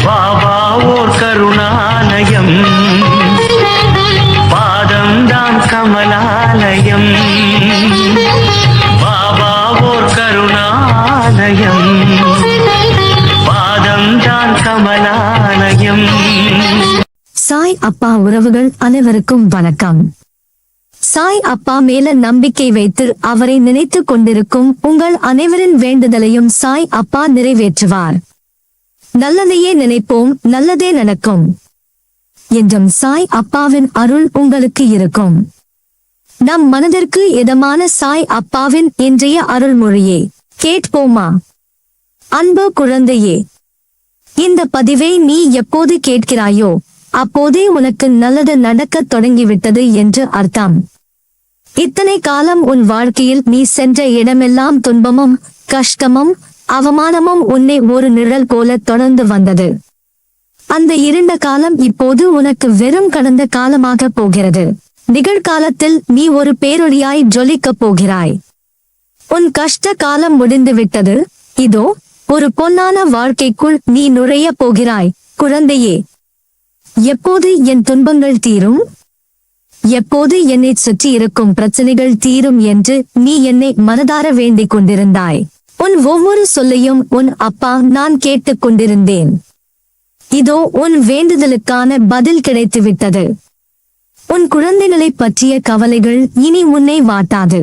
பாபா ஓர் கருணாலயம், பாதம்தான் கமலாலயம். பாபா ஓர் கருணாலயம், பாதம்தான் கமலாலயம். சாய் அப்பா உறவுகள் அனைவருக்கும் வணக்கம். சாய் அப்பா மேல நம்பிக்கை வைத்து அவரை நினைத்து கொண்டிருக்கும் உங்கள் அனைவரின் வேண்டுதலையும் சாய் அப்பா நிறைவேற்றுவார். நல்லதையே நினைப்போம், நல்லதே நடக்கும் என்றும் சாய் அப்பாவின் அருள் உங்களுக்கு இருக்கும். நம் மனதிற்கு இதமான சாய் அப்பாவின் இன்றைய அருள்மொழியை கேட்போமா? அன்பு குழந்தையே, இந்த பதிவை நீ எப்போது கேட்கிறாயோ அப்போதே உனக்கு நல்லது நடக்கத் தொடங்கிவிட்டது என்று அர்த்தம். இத்தனை காலம் உன் வாழ்க்கையில் நீ சென்ற இடமெல்லாம் துன்பமும் கஷ்டமும் அவமானமும் உன்னை ஒரு நிழல் போல தொடர்ந்து வந்தது. அந்த இருண்ட காலம் இப்போது உனக்கு வெறும் கடந்த காலமாக போகிறது. நிகழ்காலத்தில் நீ ஒரு பேரொளியாய் ஜொலிக்கப் போகிறாய். உன் கஷ்ட காலம் முடிந்து விட்டது. இதோ ஒரு பொன்னான வாழ்க்கைக்குள் நீ நுழைய போகிறாய். குழந்தையே, எப்போது என் துன்பங்கள் தீரும், எப்போது என்னை சுற்றி இருக்கும் பிரச்சனைகள் தீரும் என்று நீ என்னை மனதார வேண்டிக் கொண்டிருந்தாய். உன் ஒவ்வொரு சொல்லையும் உன் அப்பா நான் கேட்டுக் கொண்டிருந்தேன். இதோ உன் வேண்டுதலுக்கான பதில் கிடைத்துவிட்டது. உன் குழந்தைகளை பற்றிய கவலைகள் இனி உன்னை வாட்டாது.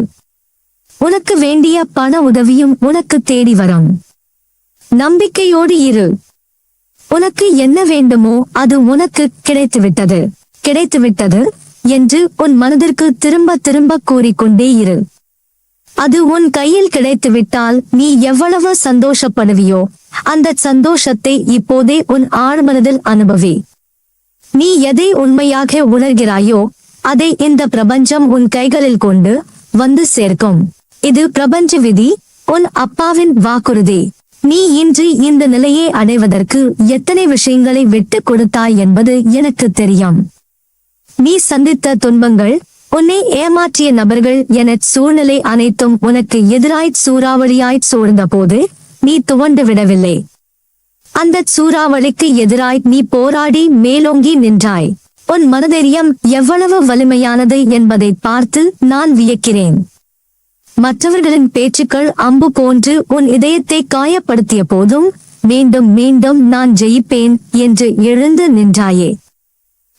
உனக்கு வேண்டிய பண உதவியும் உனக்கு தேடி வரும். நம்பிக்கையோடு இரு. உனக்கு என்ன வேண்டுமோ அது உனக்கு கிடைத்துவிட்டது, கிடைத்துவிட்டது என்று உன் மனதிற்கு திரும்ப திரும்ப கூறிக்கொண்டே இரு. அது உன் கையில் கிடைத்துவிட்டால் நீ எவ்வளவு சந்தோஷப்படுவியோ அந்த சந்தோஷத்தை இப்போதே உன் ஆழ்மனதில் அனுபவி. நீ எதை உண்மையாக உணர்கிறாயோ அதை இந்த பிரபஞ்சம் உன் கைகளில் கொண்டு வந்து சேர்க்கும். இது பிரபஞ்ச விதி, உன் அப்பாவின் வாக்குறுதி. நீ இன்று இந்த நிலையை அடைவதற்கு எத்தனை விஷயங்களை விட்டு கொடுத்தாய் என்பது எனக்கு தெரியும். நீ சந்தித்த துன்பங்கள், உன்னை ஏமாற்றிய நபர்கள் என சூழ்நிலை அனைத்தும் உனக்கு எதிராய் சூறாவளியாய் சூழ்ந்த போது நீ துவண்டு விடவில்லை. அந்த சூறாவளிக்கு எதிராய் நீ போராடி மேலோங்கி நின்றாய். உன் மனதைரியம் எவ்வளவு வலிமையானது என்பதை பார்த்து நான் வியக்கிறேன். மற்றவர்களின் பேச்சுக்கள் அம்பு போன்று உன் இதயத்தை காயப்படுத்திய போதும் மீண்டும் மீண்டும் நான் ஜெயிப்பேன் என்று எழுந்து நின்றாயே.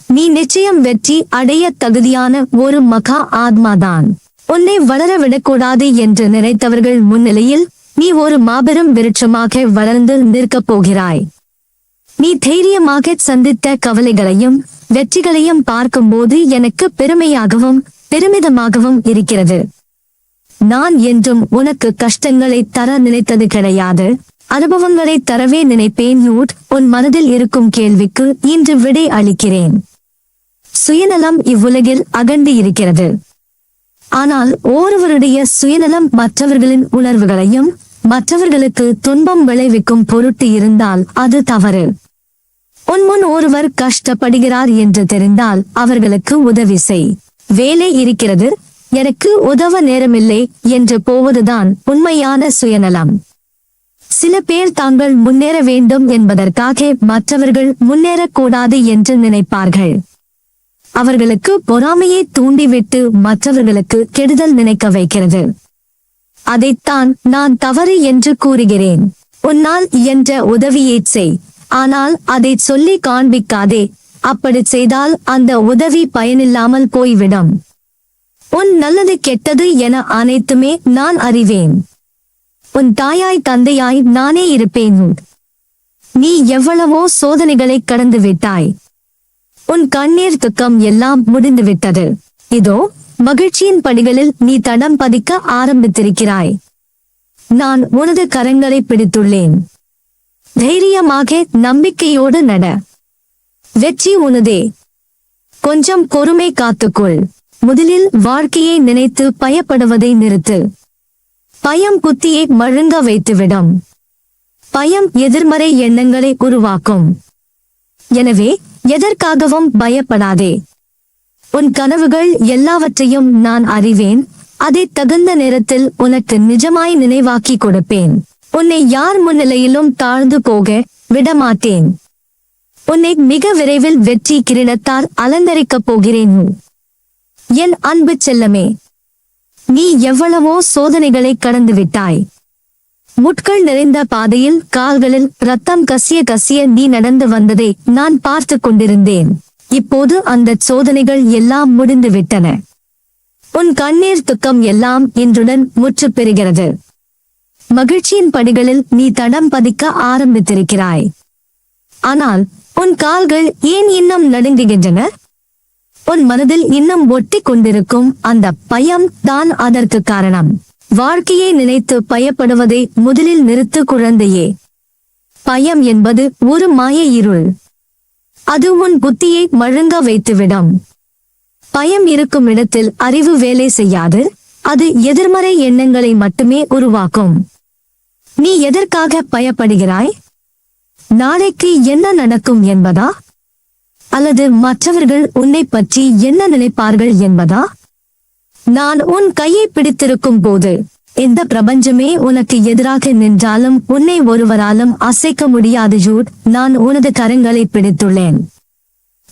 நீ நிச்சயம் வெற்றி அடைய தகுதியான ஒரு மகா ஆத்மாதான். உன்னை வளர விடக்கூடாது என்று நினைத்தவர்கள் முன்னிலையில் நீ ஒரு மாபெரும் விருட்சமாக வளர்ந்து நிற்கப் போகிறாய். நீ தைரியமாக சந்தித்த கவலைகளையும் வெற்றிகளையும் பார்க்கும்போது எனக்கு பெருமையாகவும் பெருமிதமாகவும் இருக்கிறது. நான் என்றும் உனக்கு கஷ்டங்களை தர நினைத்தது கிடையாது, அனுபவங்களை தரவே நினைப்பேன். உன் மனதில் இருக்கும் கேள்விக்கு இன்று விடை அளிக்கிறேன். சுயநலம் இவ்வுலகில் அகண்டு இருக்கிறது. ஆனால் ஒருவருடைய சுயநலம் மற்றவர்களின் உணர்வுகளையும் மற்றவர்களுக்கு துன்பம் விளைவிக்கும் பொருட்டு இருந்தால் அது தவறு. உன் முன் ஒருவர் கஷ்டப்படுகிறார் என்று தெரிந்தால் அவர்களுக்கு உதவி செய். வேலை இருக்கிறது, எனக்கு உதவ நேரமில்லை என்று போவதுதான் உண்மையான சுயநலம். சில பேர் தாங்கள் முன்னேற வேண்டும் என்பதற்காக மற்றவர்கள் முன்னேறக்கூடாது என்று நினைப்பார்கள். அவர்களுக்கு பொறாமையை தூண்டிவிட்டு மற்றவர்களுக்கு கெடுதல் நினைக்க வைக்கிறது. அதைத்தான் நான் தவறு என்று கூறுகிறேன். உன்னால் என்ற உதவியை செய், ஆனால் அதை சொல்லி காண்பிக்காதே. அப்படி செய்தால் அந்த உதவி பயனில்லாமல் போய்விடும். உன் நல்லது கெட்டது என அனைத்துமே நான் அறிவேன். உன் தாயாய் தந்தையாய் நானே இருப்பேன். நீ எவ்வளவோ சோதனைகளை கடந்து விட்டாய். உன் கண்ணீர் துக்கம் எல்லாம் முடிந்துவிட்டது. இதோ மகிழ்ச்சியின் படிகளில் நீ தடம் பதிக்க ஆரம்பித்திருக்கிறாய். நான் உனது கரங்களை பிடித்துள்ளேன். தைரியமாக நம்பிக்கையோடு நட. வெற்றி உனதே. கொஞ்சம் பொறுமை காத்துக்கொள். முதலில் வாழ்க்கையை நினைத்து பயப்படுவதை நிறுத்து. பயம் புத்தியை மழுங்க வைத்துவிடும். பயம் எதிர்மறை எண்ணங்களை உருவாக்கும். எனவே எதற்காகவும் பயப்படாதே. உன் கனவுகள் எல்லாவற்றையும் நான் அறிவேன். அதை தகுந்த நேரத்தில் உனக்கு நிஜமாய் நினைவாக்கி கொடுப்பேன். உன்னை யார் முன்னிலையிலும் தாழ்ந்து போக விடமாட்டேன். உன்னை மிக விரைவில் வெற்றி கிரீடத்தால் அலங்கரிக்கப் போகிறேன். என் அன்பு செல்லமே, நீ எவ்வளவோ சோதனைகளை கடந்து விட்டாய். முட்கள் நிறைந்த பாதையில் கால்களில் ரத்தம் கசிய கசிய நீ நடந்து வந்ததை நான் பார்த்து கொண்டிருந்தேன். இப்போது அந்த சோதனைகள் எல்லாம் முடிந்து விட்டன. உன் கண்ணீர் துக்கம் எல்லாம் இன்றுடன் முற்று பெறுகிறது. மகிழ்ச்சியின் படிகளில் நீ தடம் பதிக்க ஆரம்பித்திருக்கிறாய். ஆனால் உன் கால்கள் ஏன் இன்னும் நடுங்குகின்றன? உன் மனதில் இன்னும் ஒட்டி கொண்டிருக்கும் அந்த பயம் தான் அதற்கு காரணம். வாழ்க்கையை நினைத்து பயப்படுவதை முதலில் நிறுத்து குழந்தையே. பயம் என்பது ஒரு மாய இருள். அது உன் புத்தியை மழுங்க வைத்துவிடும். பயம் இருக்கும் இடத்தில் அறிவு வேலை செய்யாது. அது எதிர்மறை எண்ணங்களை மட்டுமே உருவாக்கும். நீ எதற்காக பயப்படுகிறாய்? நாளைக்கு என்ன நடக்கும் என்பதா? அல்லது மற்றவர்கள் உன்னை பற்றி என்ன நினைப்பார்கள் என்பதா? நான் உன் கையை பிடித்திருக்கும் போது இந்த பிரபஞ்சமே உனக்கு எதிராக நின்றாலும் உன்னை ஒருவராலும் அசைக்க முடியாது ஜூட். நான் உனது கரங்களை பிடித்துள்ளேன்.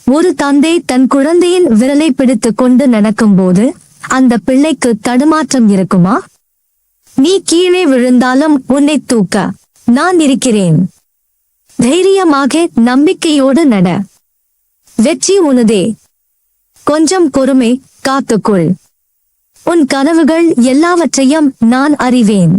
ஒரு தந்தை தன் குழந்தையின் விரலை பிடித்துக் கொண்டு நடக்கும்போது அந்த பிள்ளைக்கு தடுமாற்றம் இருக்குமா? நீ கீழே விழுந்தாலும் உன்னை தூக்க நான் இருக்கிறேன். தைரியமாக நம்பிக்கையோடு நட. வெற்றி உனதே. கொஞ்சம் பொறுமை காத்துக்கொள். உன் கனவுகள் எல்லாவற்றையும் நான் அறிவேன்.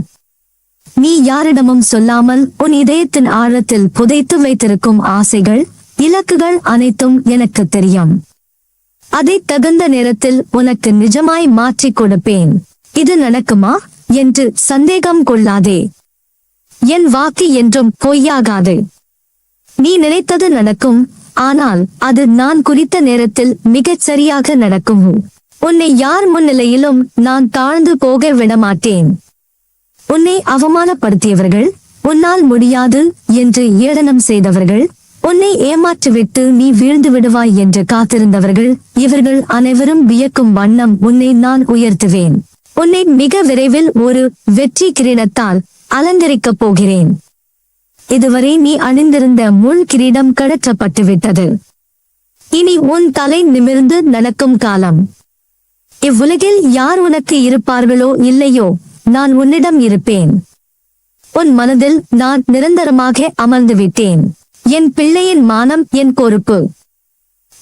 நீ யாரிடமும் சொல்லாமல் உன் இதயத்தின் ஆழத்தில் புதைத்து வைத்திருக்கும் ஆசைகள், இலக்குகள் அனைத்தும் எனக்கு தெரியும். அதை தகுந்த நேரத்தில் உனக்கு நிஜமாய் மாற்றிக் கொடுப்பேன். இது நடக்குமா என்று சந்தேகம் கொள்ளாதே. என் வாக்கு என்றும் பொய்யாகாது. நீ நினைத்தது நடக்கும். ஆனால் அது நான் குறித்த நேரத்தில் மிகச் சரியாக நடக்கும். உன்னை யார் முன்னிலையிலும் நான் தாழ்ந்து போக விடமாட்டேன். உன்னை அவமானப்படுத்தியவர்கள், உன்னால் முடியாது என்று ஏளனம் செய்தவர்கள், உன்னை ஏமாற்றிவிட்டு நீ வீழ்ந்து விடுவாய் என்று காத்திருந்தவர்கள், இவர்கள் அனைவரும் வியக்கும் வண்ணம் உன்னை நான் உயர்த்துவேன். உன்னை மிக விரைவில் ஒரு வெற்றி கிரீடத்தால் அலங்கரிக்கப் போகிறேன். இதுவரை நீ அணிந்திருந்த முள் கிரீடம் கழற்றப்பட்டு விட்டது. இனி உன் தலை நிமிர்ந்து நடக்கும் காலம். இவ்வுலகில் யார் உனக்கு இருப்பார்களோ இல்லையோ, நான் உன்னிடம் இருப்பேன். உன் மனதில் நான் நிரந்தரமாக அமர்ந்து விட்டேன். என் பிள்ளையின் மானம் என் பொறுப்பு.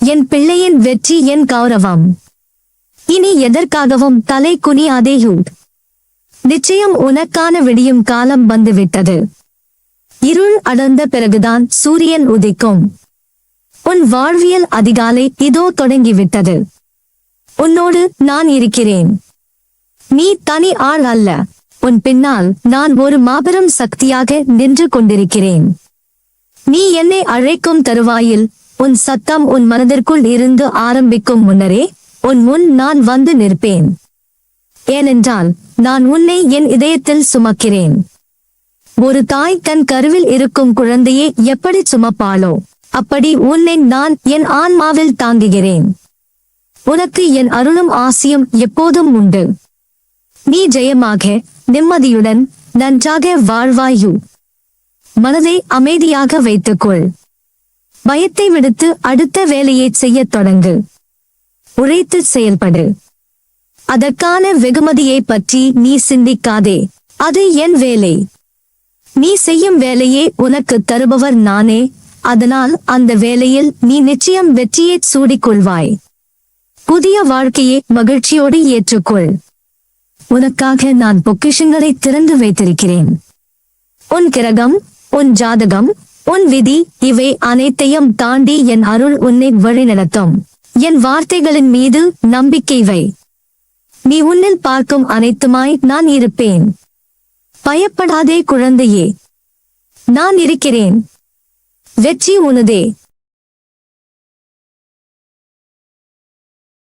என் பிள்ளையின் வெற்றி என் கௌரவம். இனி எதற்காகவும் தலை குனியாதே யூட். நிச்சயம் உனக்கான விடியும் காலம் வந்துவிட்டது. இருள் அடர்ந்த பிறகுதான் சூரியன் உதிக்கும். உன் வாழ்வியல் அதிகாலை இதோ தொடங்கிவிட்டது. உன்னோடு நான் இருக்கிறேன். நீ தனி ஆள் அல்ல. உன் பின்னால் நான் ஒரு மாபெரும் சக்தியாக நின்று கொண்டிருக்கிறேன். நீ என்னை அழைக்கும் தருவாயில் உன் சத்தம் உன் மனதிற்குள் இருந்து ஆரம்பிக்கும் முன்னரே உன் முன் நான் வந்து நிற்பேன். ஏனென்றால் நான் உன்னை என் இதயத்தில் சுமக்கிறேன். ஒரு தாய் தன் கருவில் இருக்கும் குழந்தையை எப்படி சுமப்பாளோ அப்படி உன்னை நான் என் ஆன்மாவில் தாங்குகிறேன். உனக்கு என் அருளும் ஆசியும் எப்போதும் உண்டு. நீ ஜெயமாக நிம்மதியுடன் நன்றாக வாழ்வாயு. மனதை அமைதியாக வைத்துக்கொள். பயத்தை விடுத்து அடுத்த வேலையை செய்யத் தொடங்கு. உழைத்து செயல்படு. அதற்கான வெகுமதியை பற்றி நீ சிந்திக்காதே. அது என் வேலை. நீ செய்யும் வேலையை உனக்கு தருபவர் நானே. அதனால் அந்த வேலையில் நீ நிச்சயம் வெற்றியை சூடிக்கொள்வாய். புதிய வாழ்க்கையை மகிழ்ச்சியோடு ஏற்றுக்கொள். உனக்காக நான் பொக்கிஷங்களை திறந்து வைத்திருக்கிறேன். உன் கிரகம், உன் ஜாதகம், உன் விதி இவை அனைத்தையும் தாண்டி என் அருள் உன்னை வழிநடத்தும். என் வார்த்தைகளின் மீது நம்பிக்கை வை. நீ உன்னில் பார்க்கும் அனைத்துமாய் நான் இருப்பேன். பயப்படாதே குழந்தையே. நான் இருக்கிறேன். வெற்றி உனதே.